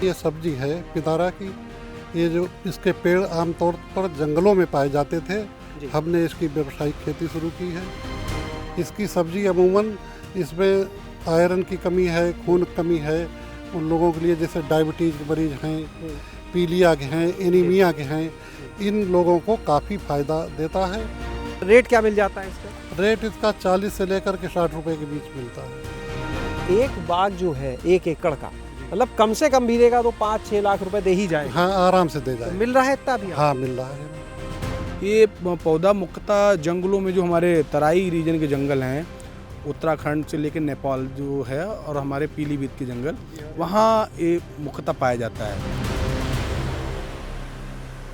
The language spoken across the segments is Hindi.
ये सब्जी है पिदारा की। ये जो इसके पेड़ आमतौर पर जंगलों में पाए जाते थे, हमने इसकी व्यावसायिक खेती शुरू की है। इसकी सब्जी अमूमन इसमें आयरन की कमी है, खून की कमी है, उन लोगों के लिए जैसे डायबिटीज़ के मरीज हैं, पीलिया के हैं, एनीमिया के हैं, इन लोगों को काफ़ी फ़ायदा देता है। रेट क्या मिल जाता है इसका? रेट इसका 40 से लेकर के 60 रुपए के बीच मिलता है। एक बाग जो है 1 एकड़ का, मतलब कम से कम भी देगा तो 5-6 लाख रुपए दे ही जाए। हाँ, आराम से दे जाएगा। मिल रहा है इतना भी? हाँ, मिल रहा है। ये पौधा मुख्यतः जंगलों में, जो हमारे तराई रीजन के जंगल हैं, उत्तराखंड से लेकर नेपाल जो है और हमारे पीलीभीत के जंगल, वहाँ ये मुख्यतः पाया जाता है।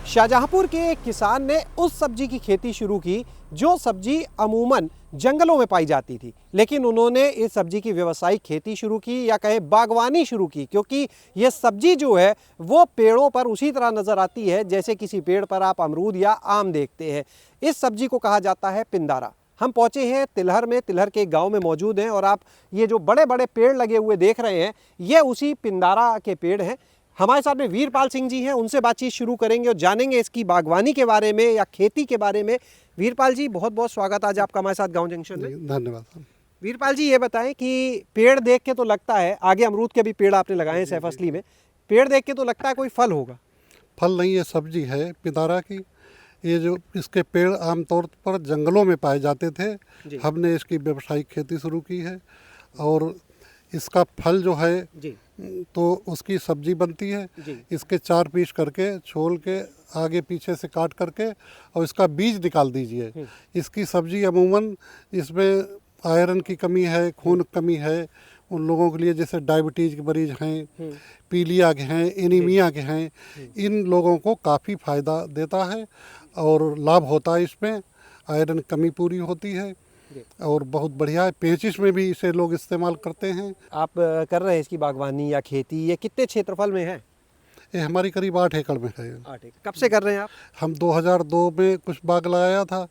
शाहजहांपुर के एक किसान ने उस सब्जी की खेती शुरू की जो सब्जी अमूमन जंगलों में पाई जाती थी, लेकिन उन्होंने इस सब्जी की व्यावसायिक खेती शुरू की या कहें बागवानी शुरू की, क्योंकि ये सब्जी जो है वो पेड़ों पर उसी तरह नज़र आती है जैसे किसी पेड़ पर आप अमरूद या आम देखते हैं। इस सब्जी को कहा जाता है पिंदारा। हम पहुंचे हैं तिलहर में, तिलहर के गांव में मौजूद हैं और आप ये जो बड़े बड़े पेड़ लगे हुए देख रहे हैं ये उसी पिंदारा के पेड़ हैं। हमारे साथ में वीरपाल सिंह जी हैं, उनसे बातचीत शुरू करेंगे और जानेंगे इसकी बागवानी के बारे में या खेती के बारे में। वीरपाल जी, बहुत बहुत स्वागत आज आपका हमारे साथ गांव जंक्शन में। धन्यवाद। वीरपाल जी, ये बताएं कि पेड़ देख के तो लगता है, आगे अमरूद के भी पेड़ आपने लगाए हैं सैफसली में, पेड़ देख के तो लगता है कोई फल होगा। फल नहीं, ये सब्जी है पिदारा की। ये जो इसके पेड़ आमतौर पर जंगलों में पाए जाते थे, हमने इसकी व्यावसायिक खेती शुरू की है और इसका फल जो है जी तो उसकी सब्जी बनती है। इसके 4 पीस करके छोल के आगे पीछे से काट करके और इसका बीज निकाल दीजिए। इसकी सब्जी अमूमन इसमें आयरन की कमी है, खून की कमी है, उन लोगों के लिए जैसे डायबिटीज़ के मरीज हैं, पीलिया के हैं, एनीमिया के हैं, इन लोगों को काफ़ी फ़ायदा देता है और लाभ होता है। इसमें आयरन की कमी पूरी होती है और बहुत बढ़िया है। पेचिश में भी इसे लोग इस्तेमाल करते हैं। आप कर रहे हैं इसकी बागवानी या खेती, ये कितने क्षेत्रफल में है? ये हमारी करीब 8 एकड़ में है। 8 एकड़। कब से कर रहे हैं आप? हम 2002 में कुछ बाग लगाया था,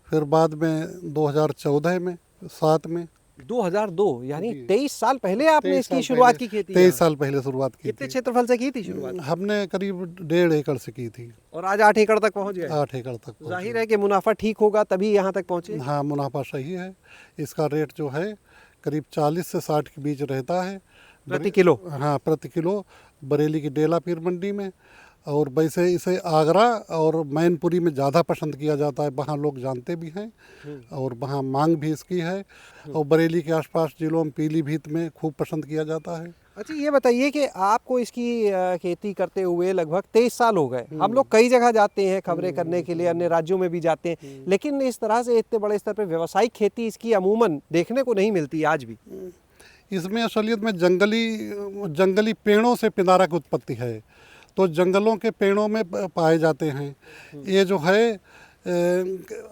फिर बाद में 2014 में, 7 में। 2002 यानी 23 साल पहले आपने इसकी शुरुआत की खेती? 23 साल पहले शुरुआत की। कितने क्षेत्रफल से की थी शुरुआत? हमने करीब 1.5 एकड़ से की थी और आज 8 एकड़ तक पहुंच गए। 8 एकड़ तक। जाहिर है कि मुनाफा ठीक होगा तभी यहाँ तक पहुंचे। हाँ, मुनाफा सही है। इसका रेट जो है करीब 40 से 60 के बीच रहता है प्रति किलो। हाँ, प्रति किलो बरेली की डेला पीर मंडी में। और वैसे इसे आगरा और मैनपुरी में ज़्यादा पसंद किया जाता है, वहाँ लोग जानते भी हैं और वहाँ मांग भी इसकी है। और बरेली के आसपास जिलों में पीलीभीत में खूब पसंद किया जाता है। अच्छा, ये बताइए कि आपको इसकी खेती करते हुए लगभग 23 साल हो गए। हम लोग कई जगह जाते हैं खबरें करने के लिए, अन्य राज्यों में भी जाते हैं, लेकिन इस तरह से इतने बड़े स्तर पर व्यावसायिक खेती इसकी अमूमन देखने को नहीं मिलती आज भी। इसमें असलियत में जंगली पेड़ों से पिदारा की उत्पत्ति है, तो जंगलों के पेड़ों में पाए जाते हैं। ये जो है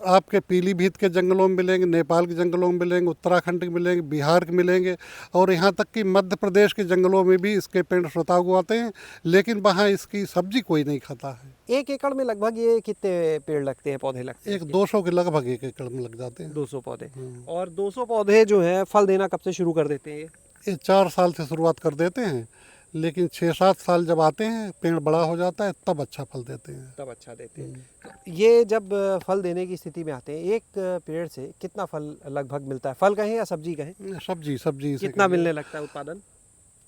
आपके पीलीभीत के जंगलों में मिलेंगे, नेपाल के जंगलों में मिलेंगे, उत्तराखंड के मिलेंगे, बिहार के मिलेंगे और यहाँ तक कि मध्य प्रदेश के जंगलों में भी इसके पेड़ स्वतः उगाते हैं, लेकिन वहाँ इसकी सब्जी कोई नहीं खाता है। 1 एकड़ में लगभग ये कितने पेड़ लगते हैं, पौधे लगते हैं? 200 के लगभग 1 एकड़ में लग जाते हैं। 200 पौधे। और 200 पौधे जो हैं फल देना कब से शुरू कर देते हैं? ये 4 साल से शुरुआत कर देते हैं, लेकिन 6-7 साल जब आते हैं, पेड़ बड़ा हो जाता है, तब अच्छा फल देते हैं। तब अच्छा देते हैं। ये जब फल देने की स्थिति में आते हैं, एक पेड़ से कितना फल लगभग मिलता है? फल कहें या सब्जी कहें? सब्जी से कितना मिलने लगता है उत्पादन?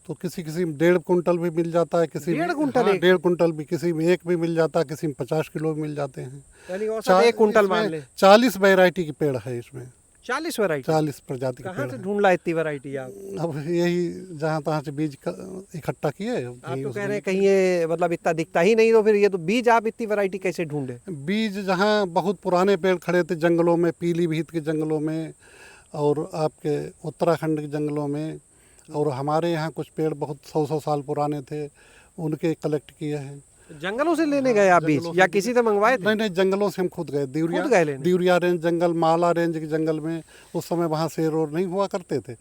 तो किसी में 1.5 कुंटल भी मिल जाता है, किसी में 1.5 कुंटल? हाँ, 1.5 कुंटल भी, किसी में 1 भी मिल जाता है, किसी में 50 किलो भी मिल जाते हैं। यानी औसत 1 कुंटल मान ले। 40 वैरायटी के पेड़ है इसमें। 40 वैरायटी? 40 प्रजाति के कहाँ पेड़ से ढूंढ ला इतनी वैरायटी आप? अब यही जहाँ तहाँ से बीज इकट्ठा किए। आप तो कह रहे हैं कहीं ये मतलब इतना दिखता ही नहीं, तो फिर ये तो बीज आप इतनी वैरायटी कैसे ढूंढे? बीज जहाँ बहुत पुराने पेड़ खड़े थे जंगलों में, पीलीभीत के जंगलों में और आपके उत्तराखंड के जंगलों में, और हमारे यहाँ कुछ पेड़ बहुत 100 साल पुराने थे, उनके कलेक्ट किए हैं। जंगलों से लेने गए आप बीज या किसी से मंगवाए थे? नहीं, जंगलों से हम खुद गए। दिवरिया रेंज जंगल, माला रेंज के जंगल में उस समय वहाँ शेर और नहीं हुआ करते थे,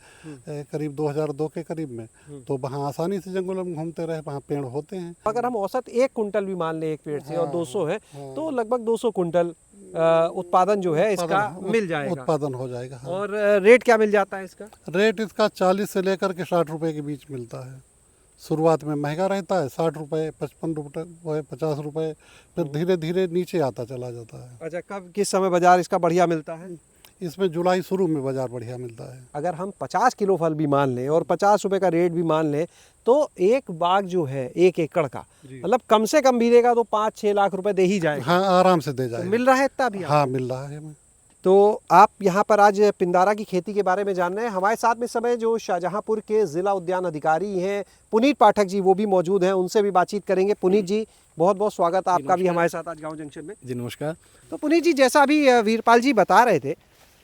करीब 2002 के करीब में, तो वहाँ आसानी से जंगलों में घूमते रहे, वहाँ पेड़ होते हैं। अगर हम औसत 1 कुंटल भी मान ले एक पेड़ से, और 200 है तो लगभग 200 कुंटल उत्पादन जो है इसका मिल जाएगा, उत्पादन हो जाएगा। हाँ। और रेट क्या मिल जाता है इसका? रेट इसका 40 से लेकर के 60 रुपए के बीच मिलता है। शुरुआत में महंगा रहता है, 60 रुपये, 55 रुपये, 50 रुपये, फिर धीरे धीरे नीचे आता चला जाता है। अच्छा, कब किस समय बाजार इसका बढ़िया मिलता है? इसमें जुलाई शुरू में बाजार बढ़िया मिलता है। अगर हम 50 किलो फल भी मान लें और 50 रुपए का रेट भी मान लें तो एक बाग जो है 1 एकड़ का, मतलब कम से कम भी देगा तो 5-6 लाख रुपए दे ही जाएगा। हाँ, आराम से दे तो जाएगा। मिल रहा है इतना भी? हाँ, मिल रहा है हमें। तो आप यहाँ पर आज पिंदारा की खेती के बारे में जान रहे हैं। हमारे साथ में इस समय जो शाहजहाँपुर के जिला उद्यान अधिकारी हैं पुनीत पाठक जी, वो भी मौजूद हैं, उनसे भी बातचीत करेंगे। पुनीत जी, बहुत बहुत स्वागत है आपका भी हमारे साथ आज गाँव जंक्शन में। जी नमस्कार। तो पुनीत जी, जैसा अभी वीरपाल जी बता रहे थे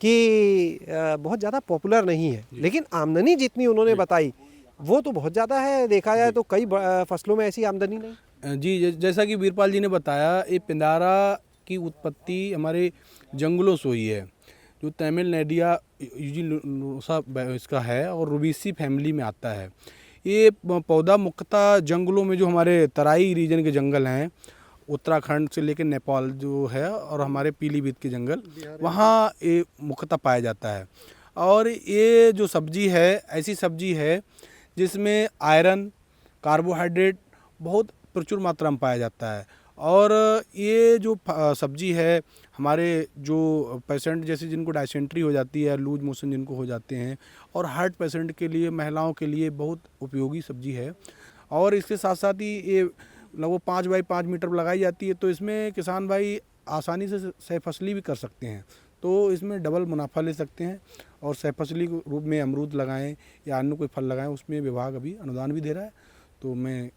कि बहुत ज़्यादा पॉपुलर नहीं है, लेकिन आमदनी जितनी उन्होंने बताई वो तो बहुत ज़्यादा है। देखा जाए तो कई फसलों में ऐसी आमदनी नहीं। जी, जैसा कि वीरपाल जी ने बताया, ये पिंदारा की उत्पत्ति हमारे जंगलों से हुई है, जो तमिल नेडिया यूजिनोसा इसका है और रुबीसी फैमिली में आता है। ये पौधा मुख्यतः जंगलों में, जो हमारे तराई रीजन के जंगल हैं, उत्तराखंड से लेकर नेपाल जो है और हमारे पीलीभीत के जंगल, वहाँ ये मुख्यतः पाया जाता है। और ये जो सब्जी है, ऐसी सब्जी है जिसमें आयरन, कार्बोहाइड्रेट बहुत प्रचुर मात्रा में पाया जाता है। और ये जो सब्जी है, हमारे जो पेशेंट जैसे जिनको डायसेंट्री हो जाती है, लूज मोशन जिनको हो जाते हैं, और हार्ट पेशेंट के लिए, महिलाओं के लिए बहुत उपयोगी सब्जी है। और इसके साथ साथ ही ये लगभग 5 बाई 5 मीटर पर लगाई जाती है, तो इसमें किसान भाई आसानी से सहफसली भी कर सकते हैं। तो इसमें डबल मुनाफा ले सकते हैं। और सहफसली के रूप में अमरूद लगाएं या अन्य कोई फल लगाएं, उसमें विभाग अभी अनुदान भी दे रहा है। तो मैं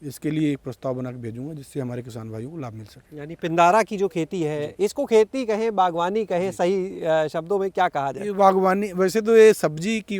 इसके लिए एक प्रस्ताव बना के भेजूंगा, जिससे हमारे किसान भाइयों को लाभ मिल सके। यानी पिंदारा की जो खेती है, इसको खेती कहें, बागवानी कहें, सही शब्दों में क्या कहा जाए? ये बागवानी, वैसे तो ये सब्जी की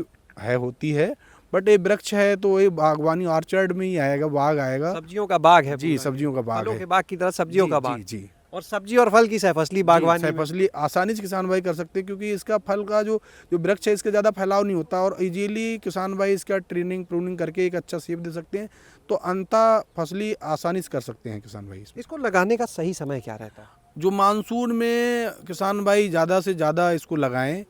होती है, बट ये वृक्ष है तो ये बागवानी ऑर्चर्ड में ही आएगा, बाग आएगा। सब्जियों का बाग है जी, सब्जियों का बाग फलों है। के बाग की तरह सब्जियों का बाग। जी। और सब्जी और फल की सहफसली बागवानी में। सहफसली आसानी से किसान भाई कर सकते हैं, क्योंकि इसका फल का जो वृक्ष है, इसका ज़्यादा फैलाव नहीं होता, और इजीली किसान भाई इसका ट्रेनिंग प्रूनिंग करके एक अच्छा शेप दे सकते हैं। तो अंतः फसली आसानी से कर सकते हैं किसान भाई। इसको लगाने का सही समय क्या रहता है? जो मानसून में किसान भाई ज़्यादा से ज़्यादा इसको लगाएं,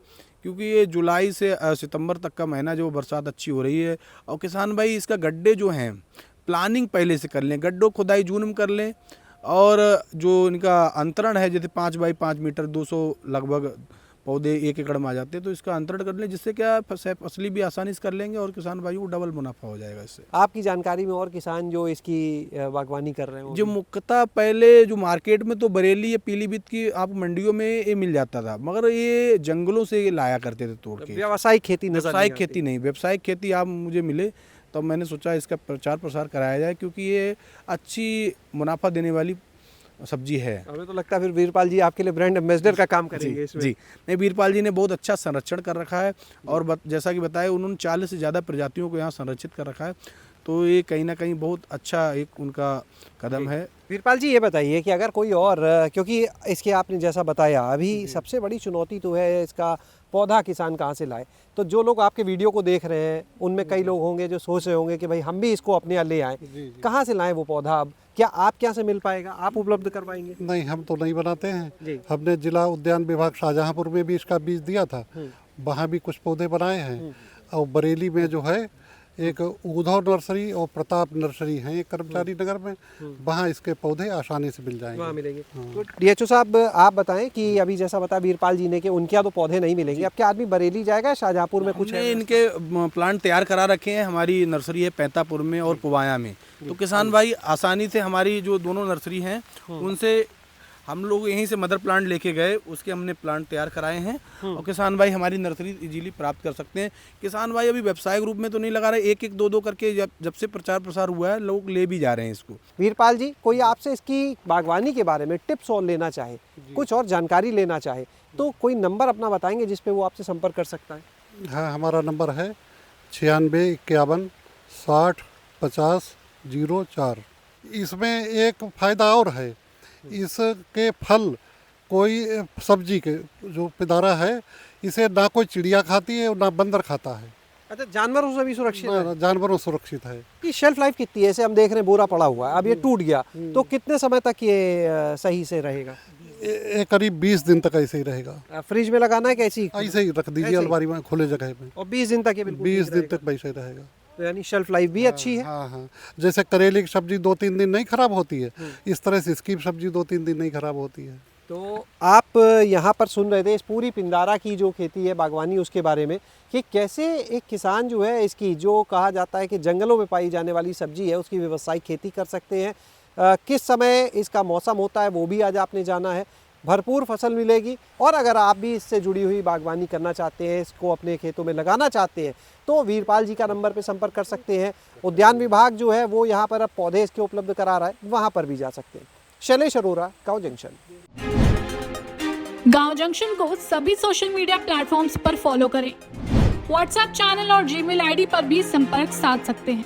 क्योंकि ये जुलाई से सितंबर तक का महीना जो बरसात अच्छी हो रही है। और किसान भाई इसका गड्ढे जो हैं, प्लानिंग पहले से कर लें, गड्ढों खुदाई जून में कर लें। और जो इनका अंतरण है, जैसे 5 बाई 5 मीटर, 200 लगभग पौधे 1 एकड़ में आ जाते हैं, तो इसका अंतरण कर लें, जिससे क्या फसली भी आसानी से कर लेंगे और किसान भाइयों को डबल मुनाफा हो जाएगा इससे। आपकी जानकारी में और किसान जो इसकी बागवानी कर रहे हैं, जो मुख्यतः पहले जो मार्केट में तो बरेली या पीलीभीत की आप मंडियों में ये मिल जाता था, मगर ये जंगलों से ये लाया करते थे तोड़ के। व्यावसायिक खेती व्यावसायिक खेती नहीं, व्यावसायिक खेती आप मुझे मिले, तब मैंने सोचा इसका प्रचार प्रसार कराया जाए, क्योंकि ये अच्छी मुनाफा देने वाली सब्जी है। हमें तो लगता है फिर वीरपाल जी आपके लिए ब्रांड एम्बेसडर का काम करेंगे इसमें। जी नहीं, वीरपाल जी ने बहुत अच्छा संरक्षण कर रखा है, और जैसा कि बताया, उन्होंने 40 से ज़्यादा प्रजातियों को यहाँ संरक्षित कर रखा है। तो ये कहीं ना कहीं बहुत अच्छा एक उनका कदम है। वीरपाल जी, ये बताइए कि अगर कोई और, क्योंकि इसके आपने जैसा बताया, अभी सबसे बड़ी चुनौती तो है इसका पौधा किसान कहाँ से लाए। तो जो लोग आपके वीडियो को देख रहे हैं, उनमें कई लोग होंगे जो सोच रहे होंगे कि भाई हम भी इसको अपने यहाँ ले आएँ, कहाँ से लाएं वो पौधा? अब क्या आप क्या से मिल पाएगा, आप उपलब्ध करवाएंगे? नहीं, हम तो नहीं बनाते हैं। जी। हमने जिला उद्यान विभाग शाहजहाँपुर में भी इसका बीज दिया था, वहाँ भी कुछ पौधे बनाए हैं। और बरेली में जो है एक उद्धव नर्सरी और प्रताप नर्सरी हैं, एक कर्मचारी नगर में, वहाँ इसके पौधे आसानी से मिल जाएंगे। वहाँ मिलेंगे। तो डीएचओ साहब, आप बताएं कि अभी जैसा बताया वीरपाल जी ने कि उनके यहाँ तो पौधे नहीं मिलेंगे, अब क्या आदमी बरेली जाएगा? शाहजहाँपुर में कुछ है? इनके प्लांट तैयार करा रखे हैं। हमारी नर्सरी है पैंतापुर में और पुवाया में, तो किसान भाई आसानी से, हमारी जो दोनों नर्सरी हैं उनसे हम लोग यहीं से मदर प्लांट लेके गए, उसके हमने प्लांट तैयार कराए हैं, और किसान भाई हमारी नर्सरी इजीली प्राप्त कर सकते हैं। किसान भाई अभी व्यवसायिक रूप में तो नहीं लगा रहे, 1-1, 2-2 करके जब से प्रचार प्रसार हुआ है, लोग ले भी जा रहे हैं इसको। वीरपाल जी, कोई आपसे इसकी बागवानी के बारे में टिप्स और लेना चाहे, कुछ और जानकारी लेना चाहे, तो कोई नंबर अपना बताएंगे जिस पे वो आपसे संपर्क कर सकता है? हाँ, हमारा नंबर है 96 51 60 50 04। इसमें एक फ़ायदा और है, इसके फल कोई सब्जी के जो पिंदारा है, इसे ना कोई चिड़िया खाती है और ना बंदर खाता है। अच्छा, जानवरों से भी सुरक्षित है? जानवरों सुरक्षित है। कि शेल्फ लाइफ कितनी है? ऐसे हम देख रहे हैं बोरा पड़ा हुआ है, अब ये टूट गया तो कितने समय तक ये सही से रहेगा? करीब 20 दिन तक ऐसे ही रहेगा। फ्रिज में लगाना है कैसी? ऐसे ही रख दीजिए अलमारी में, खुले जगह में, और 20 दिन तक ये बिल्कुल 20 दिन तक वैसे ही रहेगा। तो यानी शेल्फ लाइफ भी अच्छी है। हाँ हाँ, जैसे करेले की सब्जी 2-3 दिन नहीं खराब होती है, इस तरह से इसकी सब्जी 2-3 दिन नहीं खराब होती है। तो आप यहाँ पर सुन रहे थे इस पूरी पिंदारा की जो खेती है बागवानी उसके बारे में, कि कैसे एक किसान जो है इसकी जो कहा जाता है कि जंगलों में पाई जाने वाली सब्जी है उसकी व्यावसायिक खेती कर सकते हैं। किस समय इसका मौसम होता है वो भी आज आपने जाना है। भरपूर फसल मिलेगी, और अगर आप भी इससे जुड़ी हुई बागवानी करना चाहते हैं, इसको अपने खेतों में लगाना चाहते हैं, तो वीरपाल जी का नंबर पे संपर्क कर सकते हैं। उद्यान विभाग जो है वो यहाँ पर अब पौधे इसके उपलब्ध करा रहा है, वहाँ पर भी जा सकते हैं। शैलेश अरोरा, गाँव जंक्शन। गांव जंक्शन को सभी सोशल मीडिया प्लेटफॉर्म्स पर फॉलो करें। व्हाट्सएप चैनल और जीमेल आईडी पर भी संपर्क साध सकते हैं।